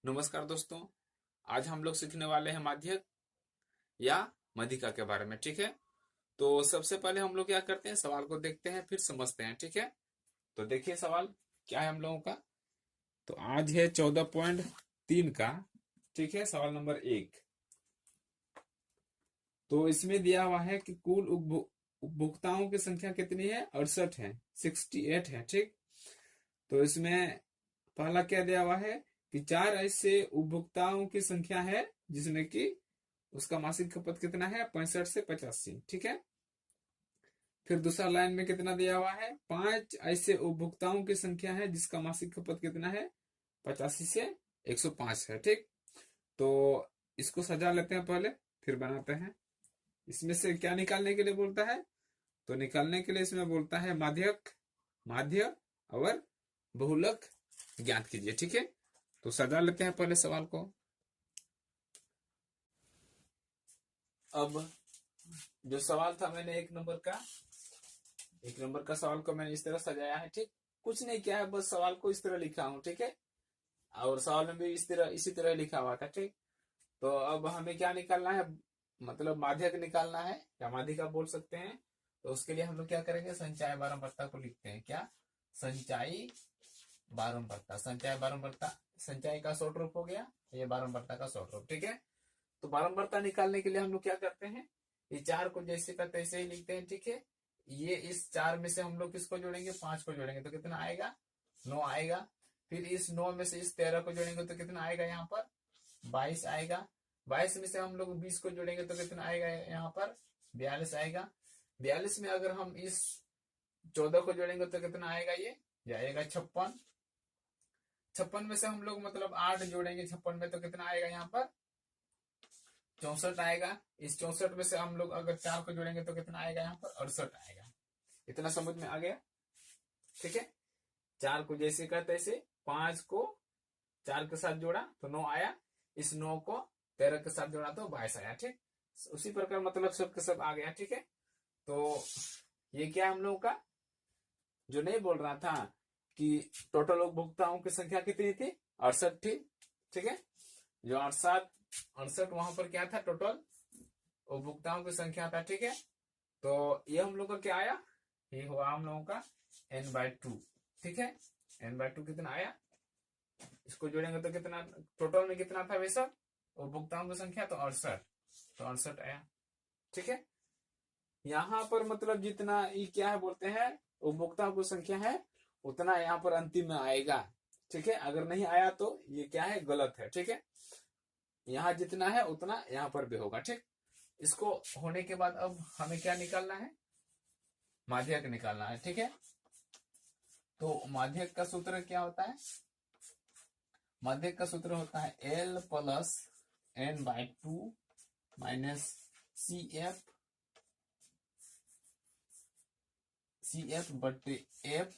नमस्कार दोस्तों। आज हम लोग सीखने वाले हैं माध्यक या मध्यिका के बारे में। ठीक है, तो सबसे पहले हम लोग क्या करते हैं, सवाल को देखते हैं फिर समझते हैं। ठीक है, तो देखिए सवाल क्या है हम लोगों का। तो आज है 14.3 का। ठीक है, सवाल नंबर 1। तो इसमें दिया हुआ है कि कुल उपभोक्ताओं की संख्या कितनी है, 68 है, 68 है। ठीक, तो इसमें पहला क्या दिया हुआ है कि 4 ऐसे उपभोक्ताओं की संख्या है जिसमें कि उसका मासिक खपत कितना है, 65 से 85। ठीक है, फिर दूसरा लाइन में कितना दिया हुआ है, 5 ऐसे उपभोक्ताओं की संख्या है जिसका मासिक खपत कितना है, 85 से 105 है। ठीक, तो इसको सजा लेते हैं पहले, फिर बनाते हैं। इसमें से क्या निकालने के लिए बोलता है, तो निकालने के लिए इसमें बोलता है माध्यक, माध्य और बहुलक ज्ञात कीजिए। ठीक है, तो सजा लेते हैं पहले सवाल को। अब जो सवाल था, मैंने एक नंबर का सवाल को मैंने इस तरह सजाया है। ठीक, कुछ नहीं किया है, बस सवाल को इस तरह लिखा हूं। ठीक है, और सवाल में भी इसी तरह लिखा हुआ था। ठीक, तो अब हमें क्या निकालना है, मतलब माध्यक निकालना है या माध्यिका बोल सकते हैं। तो उसके लिए हम लोग क्या करेंगे, संचय बारंबारता को लिखते हैं। क्या, संचयी बारंबारता, संचय बारंबारता, संचय का शॉर्ट रूप हो गया, ये बारंबारता का शॉर्ट रूप। ठीक है, तो बारंबारता निकालने के लिए हम लोग क्या करते हैं, ये 4 को जैसे का तैसे ही लिखते हैं। ठीक है, ये इस 4 में से हम लोग किसको जोड़ेंगे, 5 को जोड़ेंगे तो कितना आएगा, 9 आएगा। फिर इस 9 में से इस 13 को जोड़ेंगे तो कितना आएगा, यहाँ पर 22 आएगा। 22 में से हम लोग 20 को जोड़ेंगे तो कितना आएगा, यहाँ पर 42 आएगा। 42 में अगर हम इस 14 को जोड़ेंगे तो कितना आएगा, ये आएगा 56। 56 में से हम लोग मतलब 8 जोड़ेंगे 56 में तो कितना आएगा, यहाँ पर 64 आएगा। इस 64 में से हम लोग अगर 4 को जोड़ेंगे तो कितना आएगा, यहाँ पर 68 आएगा। इतना समझ में आ गया। ठीक है, 4 को जैसे का तैसे, 5 को 4 के साथ जोड़ा तो 9 आया, इस 9 को 13 के साथ जोड़ा तो 22 आया। ठीक, उसी प्रकार मतलब सब के सब आ गया। ठीक है, तो ये क्या हम लोगों का जो नहीं बोल रहा था कि टोटल उपभोक्ताओं की संख्या कितनी थी, 68 थी। ठीक है, जो 68 वहां पर क्या था, टोटल उपभोक्ताओं की संख्या था। ठीक है, तो ये हम लोग का क्या आया, ये हुआ हम लोगों का n/2। ठीक है, n/2 कितना आया, इसको जोड़ेंगे तो कितना, टोटल में कितना था वैसा उपभोक्ताओं की संख्या, तो 68, तो 68 आया। ठीक है, यहाँ पर मतलब जितना ये क्या है बोलते हैं, उपभोक्ताओं की संख्या है उतना यहाँ पर अंतिम में आएगा। ठीक है, अगर नहीं आया तो ये क्या है, गलत है। ठीक है, यहाँ जितना है उतना यहाँ पर भी होगा। ठीक, इसको होने के बाद अब हमें क्या निकालना है, माध्यक निकालना है। ठीक है, तो माध्यक का सूत्र क्या होता है, माध्यक का सूत्र होता है L plus n/2 minus CF बटे F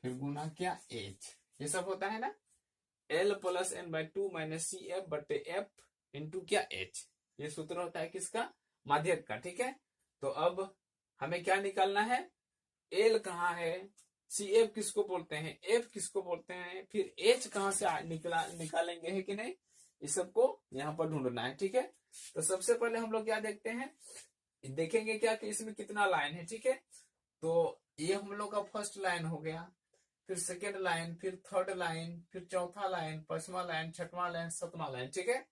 फिर गुना क्या, H। ये सब होता है ना, L plus n/2 minus CF बटे F इंटू क्या, H। ये सूत्र होता है किसका, माध्यक का। ठीक है, तो अब हमें क्या निकालना है, L कहाँ है, CF किसको बोलते हैं, F किसको बोलते हैं, फिर H कहाँ से निकालेंगे, है कि नहीं, इस सबको यहाँ पर ढूंढना है। ठीक है, तो सबसे पहले हम लोग क्या देखते हैं, देखेंगे क्या कि इसमें कितना लाइन है। ठीक है, तो ये हम लोग का फर्स्ट लाइन हो गया, फिर सेकेंड लाइन, फिर थर्ड लाइन, फिर चौथा लाइन, पांचवा लाइन, छठवां लाइन, सातवां लाइन। ठीक है,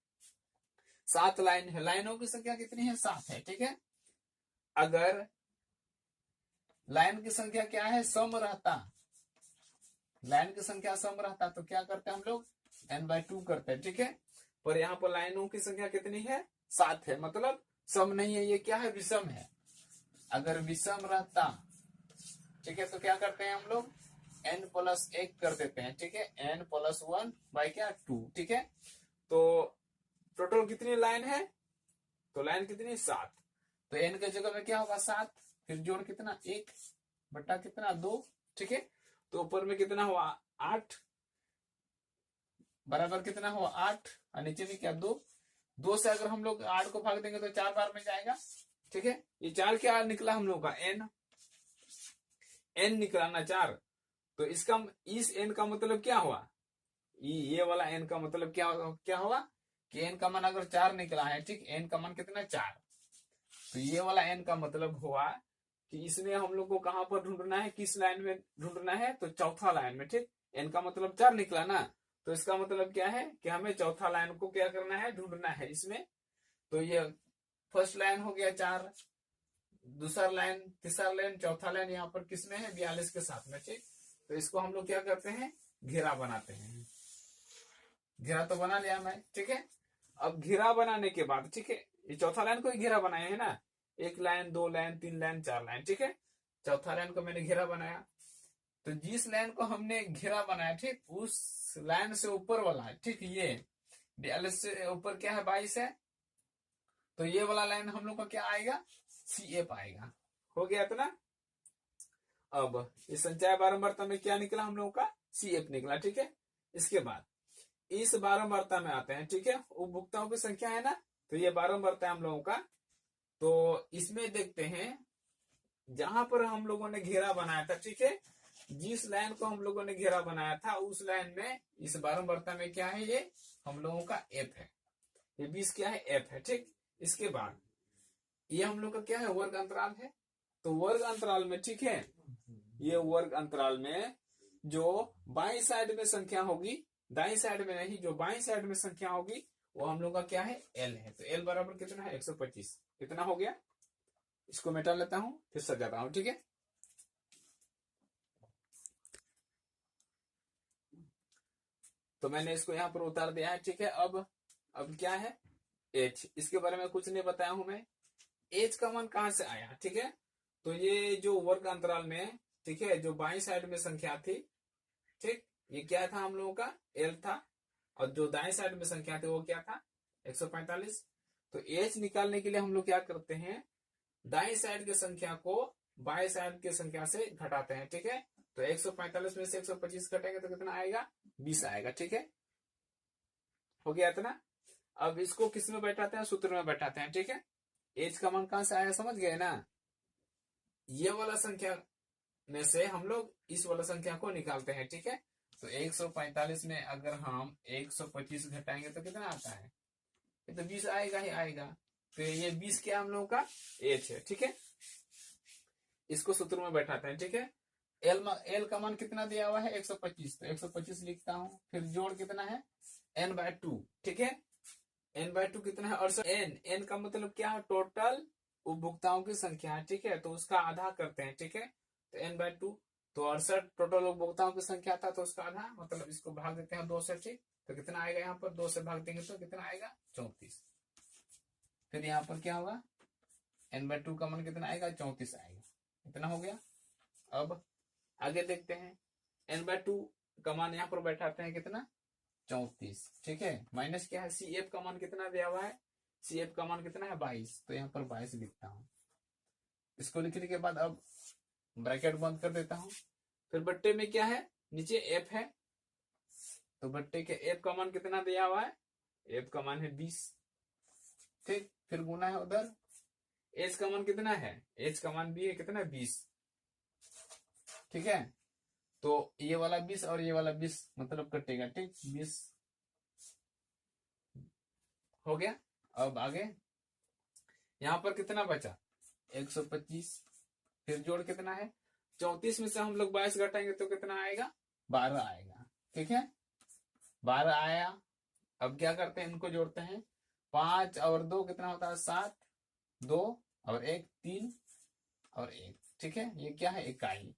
7 लाइन है, लाइनों की संख्या कितनी है, 7 है। ठीक है, अगर लाइन की संख्या क्या है, सम रहता, लाइन की संख्या सम रहता तो क्या करते हैं हम लोग, n/2 करते हैं। ठीक है, पर यहाँ पर लाइनों की संख्या कितनी है, 7 है, मतलब सम नहीं है, ये क्या है, विषम है। अगर विषम रहता, ठीक है, तो क्या करते हैं हम लोग, n+1 कर देते हैं। ठीक है, n+1 बाई क्या, 2। ठीक है, तो टोटल कितनी लाइन है, तो लाइन कितनी, 7। तो n के जगह में क्या होगा, 7, फिर जोड़ कितना, 1 बटा कितना, 2। ठीक है, तो ऊपर में कितना हुआ, 8 बराबर कितना हुआ, 8, और नीचे में क्या, 2। 2 से अगर हम लोग 8 को भाग देंगे तो 4 बार में जाएगा। ठीक है, ये 4 क्या निकला हम लोग का, n निकला ना 4। तो इसका, इस n का मतलब क्या हुआ, ये वाला n का मतलब क्या होगा कि n का मान अगर 4 निकला है, ठीक, n का मान कितना 4, तो ये वाला n का मतलब हुआ कि इसमें हम लोग को कहां पर ढूंढना है, किस लाइन में ढूंढना है, तो चौथा लाइन में, ठीक। n का मतलब 4 निकला ना, तो इसका मतलब क्या है कि हमें चौथा लाइन को क्या करना है, ढूंढना है इसमें। तो ये फर्स्ट लाइन हो गया 4, दूसरा लाइन, तीसरा लाइन, चौथा लाइन यहाँ पर किसमें है, 42 के साथ में, ठीक। तो इसको हम लोग क्या करते हैं, घेरा बनाते हैं। घेरा तो बना लिया मैं, ठीक है। अब घेरा बनाने के बाद, ठीक है, ये चौथा लाइन को ही घेरा बनाए है ना, 1 लाइन, 2 लाइन, 3 लाइन, 4 लाइन, ठीक है। चौथा लाइन को मैंने घेरा बनाया, तो जिस लाइन को हमने घेरा बनाया, ठीक, उस लाइन से ऊपर वाला है, ठीक, ये 42 से ऊपर क्या है, 22 है, तो ये वाला लाइन हम लोग का क्या आएगा, CF आएगा। हो गया इतना। अब इस संचय बारंबारता में क्या निकला हम लोगों का, CF निकला, ठीक है। इसके बाद इस बारंबारता में आते हैं, ठीक है, उपभोक्ताओं की संख्या है ना, तो ये बारंबारता है हम लोगों का। तो इसमें देखते हैं जहां पर हम लोगों ने घेरा बनाया था, ठीक है, जिस लाइन को हम लोगों ने घेरा बनाया था उस लाइन में इस बारंबारता में क्या है, ये हम लोगों का F है, ये 20 क्या है, F है, ठीक। इसके बाद ये हम लोग का क्या है, वर्ग अंतराल है। तो वर्ग अंतराल में, ठीक है, ये वर्ग अंतराल में जो बाई साइड में संख्या होगी, दाई साइड में नहीं, जो बाई साइड में संख्या होगी वो हम लोग का क्या है, L है। तो L बराबर कितना है, 125। कितना हो गया, इसको मिटा लेता हूं फिर सजाता हूं, ठीक है। तो मैंने इसको यहां पर उतार दिया है, ठीक है। अब क्या है, H, इसके बारे में कुछ नहीं बताया हूं मैं। H का मान कहां से आया, ठीक है, तो ये जो वर्ग अंतराल में, ठीक है, जो बाई साइड में संख्या थी, ठीक, ये क्या था हम लोगों का, L था, और जो दाएं साइड में संख्या थी वो क्या था, 145। तो H निकालने के लिए हम लोग क्या करते हैं, दाएं साइड की संख्या को बाएं साइड की संख्या से घटाते हैं, ठीक है। तो 145 में से 125 घटेंगे तो कितना आएगा, 20 आएगा, ठीक है। हो गया इतना। अब इसको किस में बैठाते हैं, सूत्र में बैठाते हैं, ठीक है। एज का मान कहां से आया, समझ गए ना। ये वाला संख्या में से हम लोग इस वाला संख्या को निकालते हैं, ठीक है। तो 145 में अगर हम 125 घटाएंगे तो कितना आता है, ये तो 20 आएगा ही आएगा। तो ये 20 क्या हम लोगों का एच है, ठीक है। इसको सूत्र में बैठाते हैं, ठीक है। एल का मान कितना दिया हुआ है, 125, तो 125 लिखता हूं, फिर जोड़ कितना है, n/2, ठीक है। n/2 कितना है, 68। n का मतलब क्या है, टोटल उपभोक्ताओं की संख्या है, ठीक है, तो उसका आधा करते हैं, ठीक है। तो n/2, तो 68 टोटल उपभोक्ताओं की संख्या था, तो उसका आधा मतलब इसको भाग देते हैं 2 से, ठीक। तो कितना आएगा, यहाँ पर 2 से भाग देंगे तो कितना आएगा, 34। फिर यहाँ पर क्या होगा, n/2 का मान कितना आएगा, 34 आएगा। इतना हो गया। अब आगे देखते हैं, n/2 का मान यहाँ पर बैठाते हैं कितना, 34, ठीक है। माइनस क्या है, CF का मान कितना दिया हुआ है, CF का मान कितना है, 22, तो यहाँ पर 22 लिखता हूं। इसको लिखने के बाद अब ब्रैकेट बंद कर देता हूं। फिर बट्टे में क्या है, नीचे F है, तो बट्टे के F का मान कितना दिया हुआ है, F का मान है 20, ठीक। फिर गुना है उधर, H का मान कितना है, H का मान भी है कितना, 20, ठीक है। तो ये वाला 20 और ये वाला 20 मतलब कटेगा, ठीक, 20 हो गया। अब आगे यहां पर कितना बचा, 125, फिर जोड़ कितना है, 34 में से हम लोग 22 घटाएंगे तो कितना आएगा, 12 आएगा, ठीक है। 12 आया। अब क्या करते हैं, इनको जोड़ते हैं, 5 और 2 कितना होता है, 7, 2 और 1 3 और 1, ठीक है। ये क्या है, इकाई,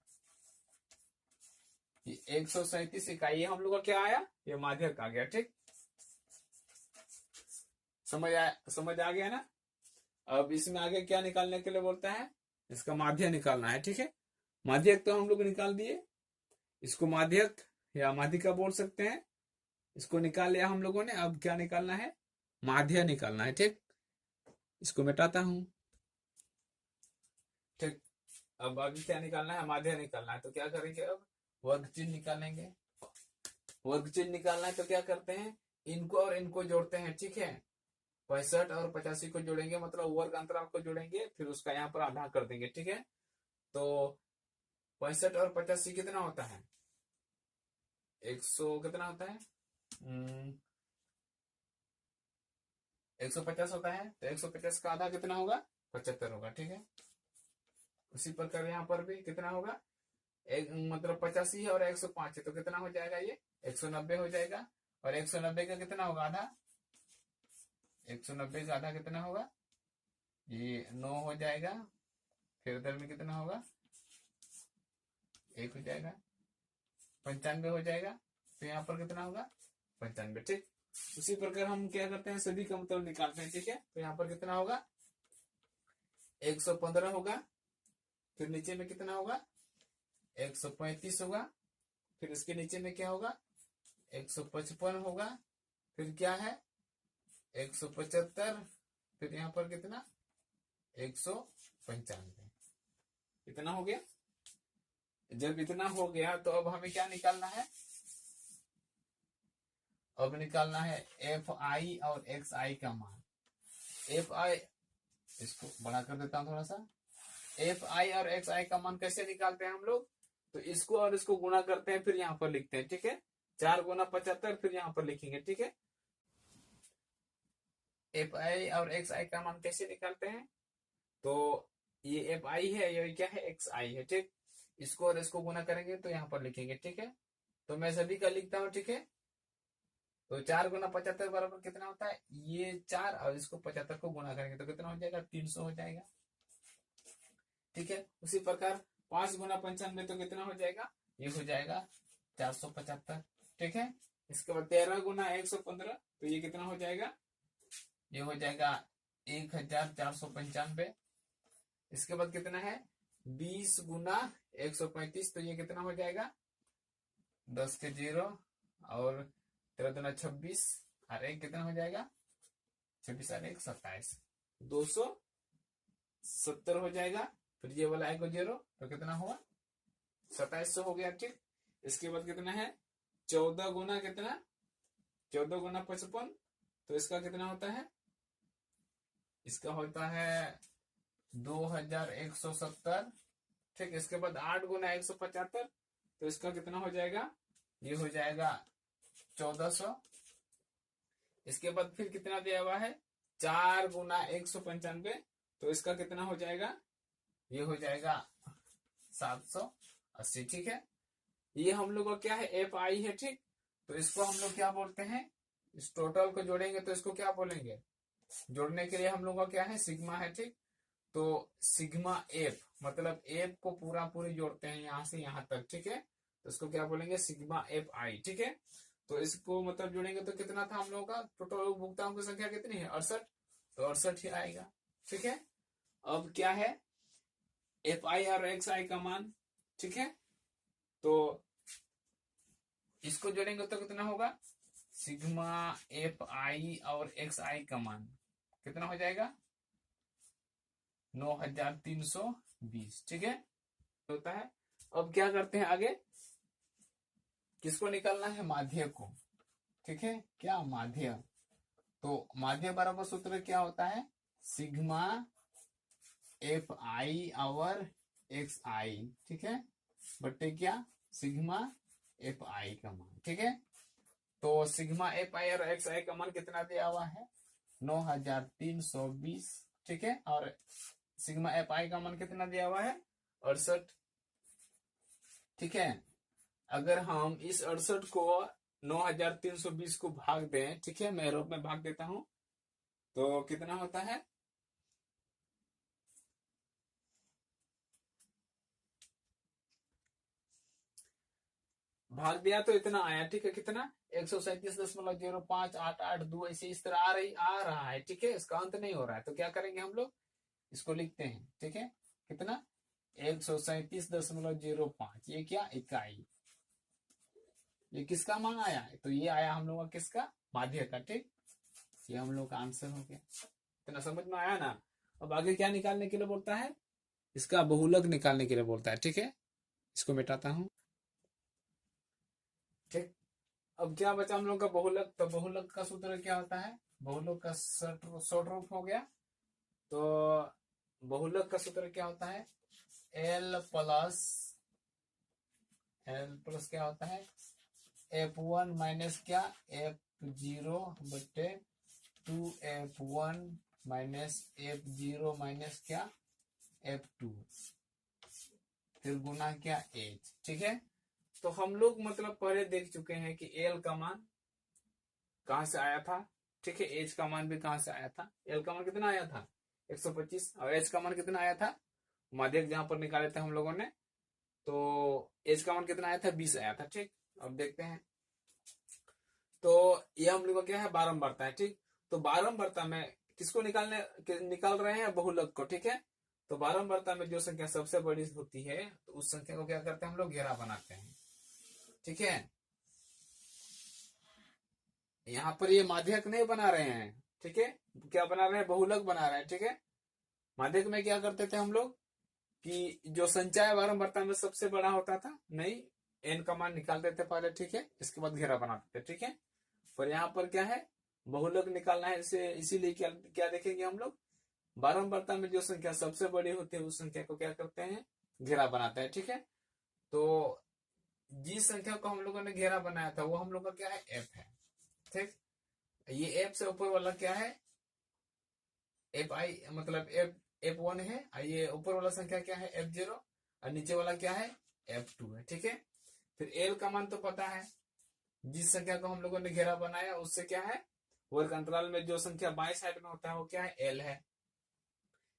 ये 137 इकाई हम लोग का क्या आया, ये माध्यक आ गया, ठीक। समझ आ गया ना। अब इसमें आगे क्या निकालने के लिए बोलता है, इसका माध्य निकालना है, ठीक है। माध्यक तो हम लोग निकाल दिए, इसको माध्यक या माध्यिका बोल सकते हैं, इसको निकाल लिया हम लोगों ने। अब क्या निकालना है, माध्य निकालना है, ठीक। इसको मिटाता हूं, ठीक। अब आगे क्या निकालना है, माध्य निकालना है, तो क्या करेंगे, अब वर्ग चिन्ह निकालेंगे। वर्ग चिन्ह निकालना है तो क्या करते हैं, इनको और इनको जोड़ते हैं, ठीक है। 65 और 85 को जोड़ेंगे, मतलब वर्ग अंतराल को जोड़ेंगे, फिर उसका यहाँ पर आधा कर देंगे, ठीक है। तो 65 और 85 कितना होता है, 100 कितना होता है, 150 होता है, तो 150 का आधा कितना होगा? 75 होगा, ठीक है। उसी प्रकार यहाँ पर भी कितना होगा? एक मतलब 85 है और 105 है, तो कितना हो जाएगा? ये 190 हो जाएगा। और 190 का कितना होगा आधा? 190 का आधा कितना होगा? ये 9 हो जाएगा। फिर उधर में कितना होगा? 1 हो जाएगा, 95 हो जाएगा। तो यहाँ पर कितना होगा? 95, ठीक। उसी प्रकार हम क्या करते हैं, सभी का मतलब निकालते हैं, ठीक है। तो यहाँ पर कितना होगा? 115 होगा। फिर नीचे में कितना होगा? 135 होगा। फिर इसके नीचे में क्या होगा? 155 होगा। फिर क्या है? 175। फिर यहाँ पर कितना? 195। इतना हो गया। जब इतना हो गया तो अब हमें क्या निकालना है? अब निकालना है एफ आई और एक्स आई का मान। एफ आई, इसको बड़ा कर देता हूं थोड़ा सा। एफ आई और एक्स आई का मान कैसे निकालते हैं हम लोग? तो इसको और इसको गुणा करते हैं, फिर यहाँ पर लिखते हैं, ठीक है। 4 गुना 75, फिर यहाँ पर लिखेंगे, ठीक है। एफ आई और एक्स आई का मान कैसे निकालते हैं? तो ये एफ आई है, ये क्या है? एक्स आई है, ठीक। इसको और इसको गुना करेंगे तो यहाँ पर लिखेंगे, ठीक है। तो मैं सभी का लिखता हूँ, ठीक है। तो 4 गुना 75 बराबर कितना होता है? ये 4 और इसको 75 को गुना करेंगे तो कितना हो जाएगा? 300 हो जाएगा, ठीक है। उसी प्रकार 5 गुना 95 तो कितना हो जाएगा? ये हो जाएगा 475, ठीक है। इसके बाद 13 गुना 115 तो ये कितना हो जाएगा? ये हो जाएगा 1495। इसके बाद कितना है? 20 गुना 135 तो ये कितना हो जाएगा? 10 के 0 और 13 दुना 26 और 1 कितना हो जाएगा? 26 और 1 27, 270 हो जाएगा। फिर ये वाला 1 0 तो कितना हुआ? 2700 हो गया, ठीक। इसके बाद कितना है? 14 गुना कितना? 14 गुना 55 तो इसका कितना होता है? इसका होता है 2170, ठीक। इसके बाद 8 गुना 175 तो इसका कितना हो जाएगा? ये हो जाएगा 1400। इसके बाद फिर कितना दिया हुआ है? 4 गुना 195 तो इसका कितना हो जाएगा? ये हो जाएगा 780, ठीक है। ये हम लोग का क्या है? एफ आई है, ठीक। तो इसको हम लोग क्या बोलते हैं? इस टोटल को जोड़ेंगे तो इसको क्या बोलेंगे? जोड़ने के लिए हम लोग का क्या है? सिग्मा है, ठीक। तो सिग्मा एफ, मतलब एफ को पूरा पूरी जोड़ते हैं यहां से यहां तक, ठीक है। तो इसको क्या बोलेंगे? सिग्मा एफ आई, ठीक है। तो इसको मतलब जोड़ेंगे तो कितना था हम लोगों का? टोटल उपभोक्ताओं की संख्या कितनी है? 68, तो 68 ही आएगा, ठीक है। अब क्या है? एफ आई और एक्स आई का मान, ठीक है। तो इसको जोड़ेंगे तो कितना होगा? सिग्मा एफ आई और एक्स आई का मान कितना हो जाएगा? 9320, ठीक है। होता है। अब क्या करते हैं आगे? किसको निकालना है? माध्य को, ठीक है। क्या? माध्य। तो माध्य बराबर सूत्र क्या होता है? सिग्मा एफ आई और एक्स आई, ठीक है, बट्टे क्या? सिग्मा एफ आई का मान, ठीक है। तो सिग्मा एफ आई और एक्स आई का मान कितना दिया हुआ है? 9320, ठीक है। और सिग्मा एफ आई का मान कितना दिया हुआ है? 68, ठीक है। अगर हम इस 68 को 9320 को भाग दें, ठीक है, मैं रूप में भाग देता हूं, तो कितना होता है? भाग दिया तो इतना आया, ठीक है। कितना? 137.0588 ऐसे इस तरह आ रहा है, ठीक है। इसका अंत नहीं हो रहा है, तो क्या करेंगे हम लोग? इसको लिखते हैं, ठीक है। कितना? 137.05, ये क्या? इकाई। ये किसका मान आया है? तो ये आया हम लोग का किसका? माध्य का, ठीक। ये हम लोग का आंसर हो गया। इतना समझ में आया ना? अब आगे क्या निकालने के लिए बोलता है? इसका बहुलक निकालने के लिए बोलता है, ठीक है। इसको मिटाता हूं, ठीक। अब क्या बचा हम लोग का? बहुलक। तो बहुलक का सूत्र क्या होता है? बहुलक का शॉर्ट रूप हो गया। तो बहुलक का सूत्र क्या होता है? एल प्लस क्या होता है? F1 माइनस क्या F0 बटे 2F1 माइनस F0 माइनस क्या F2 फिर गुना क्या H। ठीक है, तो हम लोग मतलब पहले देख चुके हैं कि L का मान कहां से आया था। ठीक है, H का मान भी कहां से आया था। L का मान कितना आया था 125 और H का मान कितना आया था माध्यक जहां पर निकाले थे हम लोगों ने, तो H का मान कितना आया था 20 आया था। ठीक, अब देखते हैं, तो ये हम लोग का क्या है बारंबारता है। ठीक, तो बारंबारता में किसको निकाल रहे हैं बहुलक को। ठीक है, तो बारंबारता में जो संख्या सबसे बड़ी होती है तो उस संख्या को क्या करते हैं हम लोग घेरा बनाते हैं। ठीक है, यहाँ पर ये माध्यक नहीं बना रहे हैं। ठीक है, क्या बना रहे हैं बहुलक बना रहे हैं। ठीक है, माध्यक में क्या करते थे हम लोग कि जो संचय बारंबारता में सबसे बड़ा होता था, नहीं n का मान निकालते थे पहले। ठीक है, इसके बाद घेरा बनाते थे। ठीक है, पर यहाँ पर क्या है बहुलक निकालना है, इसे इसीलिए क्या क्या देखेंगे हम लोग बारंबारता में जो संख्या सबसे बड़ी होती है उस संख्या को क्या करते हैं घेरा बनाते हैं। ठीक है, तो जिस संख्या को हम लोगों ने घेरा बनाया था वो हम लोग का क्या है f है। ठीक, ये f से ऊपर वाला क्या है fi मतलब f1 है, ये ऊपर वाला संख्या क्या है f0 और नीचे वाला क्या है f2 है। ठीक है, फिर l का मान तो पता है, जिस संख्या को हम लोगों ने घेरा बनाया उससे क्या है वर्ग अंतराल में जो संख्या बाएं साइड में होता है वो क्या है l है।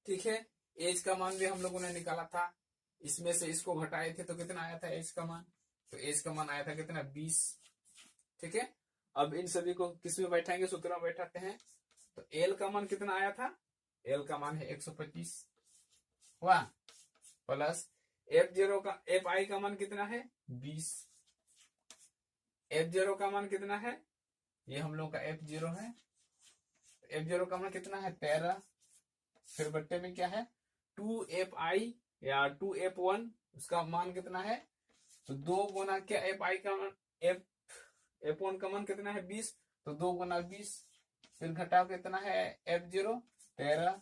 ठीक है, एज का मान भी हम लोगों ने निकाला था, इसमें से इसको घटाए थे तो कितना आया था एज का मान, तो एज का मान आया था कितना 20। ठीक है, अब इन सभी को किस में बैठाएंगे सूत्र में बैठाते हैं, तो एल का मान कितना आया था एल का मान है 125 हुआ प्लस f0 का fi का मान कितना है 20, f0 का मान कितना है ये हम लोग का f0 है, f0 का मान कितना है 13, फिर बट्टे में क्या है 2fi या 2f1 उसका मान कितना है, तो 2 गुना क्या fi का मान f1 का मान कितना है 20, तो 2 गुना 20, फिर घटाओ कितना है f0 13,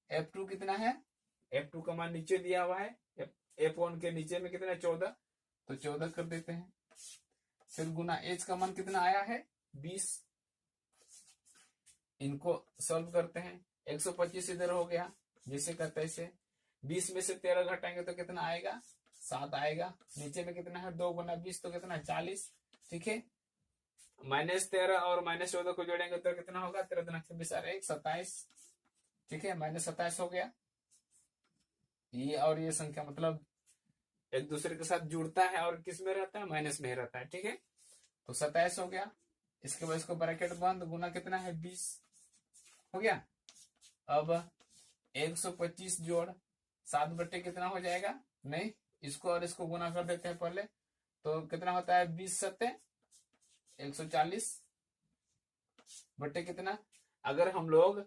f2 कितना है f2 का मान नीचे दिया हुआ है, f1 के नीचे में कितना है 14, तो 14 कर देते हैं, फिर गुना h का मान कितना आया है 20। इनको सॉल्व करते हैं, 125 इधर हो गया जैसे का तैसे, 20 में से 13 घटाएंगे तो कितना आएगा 7 आएगा, नीचे में कितना है 2 गुना 20 तो कितना 40। ठीक है, -13 और -14 को जोड़ेंगे तो कितना होगा 13 26 27। ठीक है, -27 हो गया, ये और ये संख्या मतलब एक दूसरे के साथ जुड़ता है और किस में रहता है माइनस में रहता है। ठीक है, तो 27 हो गया, इसके बाद इसको ब्रैकेट बंद, गुना कितना है 20 हो गया। अब 125 जोड़ 7 बट्टे कितना हो जाएगा, नहीं इसको और इसको गुना कर देते हैं पहले, तो कितना होता है 20 सत्ते 140 बट्टे कितना, अगर हम लोग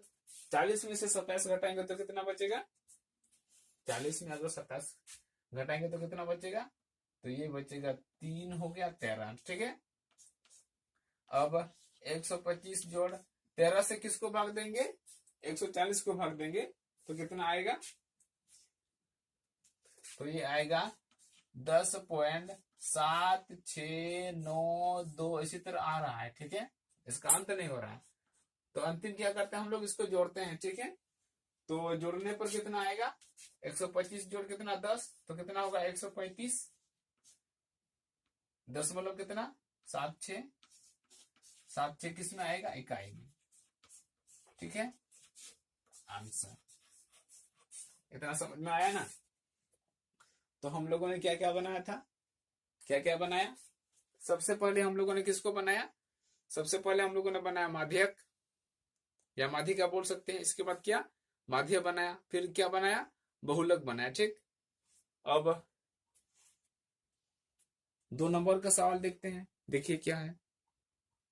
40 में से 27 घटाएंगे तो कितना बचेगा, 40 में अगर 27 घटाएंगे तो कितना बचेगा, तो ये बचेगा 3 हो गया 13। ठीक है, अब 125 जोड़ 13 से किसको भाग देंगे 140 को भाग देंगे तो कितना आएगा, तो ये आएगा 10.7692 इसी तरह आ रहा है। ठीक है, इसका अंत नहीं हो रहा है, तो अंतिम क्या करते हैं हम लोग इसको जोड़ते हैं। ठीक है, तो जोड़ने पर कितना आएगा 125 जोड़ कितना 10 तो कितना होगा 135, 10 मतलब कितना 7 किस में आएगा इकाई में। ठीक है, आंसर इतना समझ में आया ना। तो हम लोगों ने क्या क्या बनाया था, क्या क्या बनाया, सबसे पहले हम लोगों ने किसको बनाया, सबसे पहले हम लोगों ने बनाया माध्यक या माध्यिका बोल सकते हैं, इसके बाद क्या माध्य बनाया, फिर क्या बनाया बहुलक बनाया। ठीक, अब 2 नंबर का सवाल देखते हैं, देखिए क्या है।